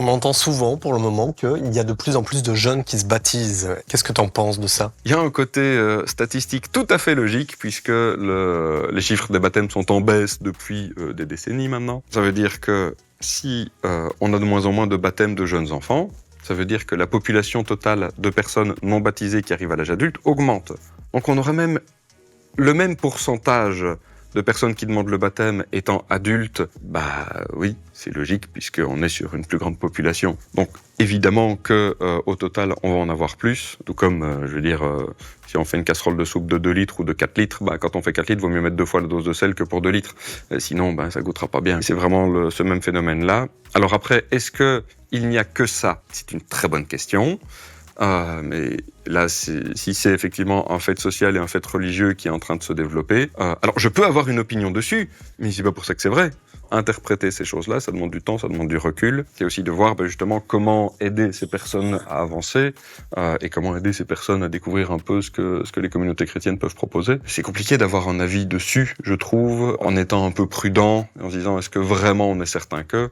On entend souvent pour le moment qu'il y a de plus en plus de jeunes qui se baptisent. Qu'est-ce que tu en penses de ça? Il y a un côté statistique tout à fait logique puisque les chiffres des baptêmes sont en baisse depuis des décennies maintenant. Ça veut dire que si on a de moins en moins de baptêmes de jeunes enfants, ça veut dire que la population totale de personnes non baptisées qui arrivent à l'âge adulte augmente. Donc on aurait même le même pourcentage de personnes qui demandent le baptême étant adultes, bah oui, c'est logique puisqu'on est sur une plus grande population. Donc évidemment que au total, on va en avoir plus. Tout comme, si on fait une casserole de soupe de 2 litres ou de 4 litres, bah, quand on fait 4 litres, il vaut mieux mettre 2 fois la dose de sel que pour 2 litres. Sinon, bah, ça goûtera pas bien. C'est vraiment ce même phénomène-là. Alors après, est-ce qu'il n'y a que ça? C'est une très bonne question. Mais là, si c'est effectivement un fait social et un fait religieux qui est en train de se développer, alors je peux avoir une opinion dessus, mais c'est pas pour ça que c'est vrai. Interpréter ces choses-là, ça demande du temps, ça demande du recul. C'est aussi de voir justement comment aider ces personnes à avancer et comment aider ces personnes à découvrir un peu ce que les communautés chrétiennes peuvent proposer. C'est compliqué d'avoir un avis dessus, je trouve, en étant un peu prudent, en se disant est-ce que vraiment on est certain que...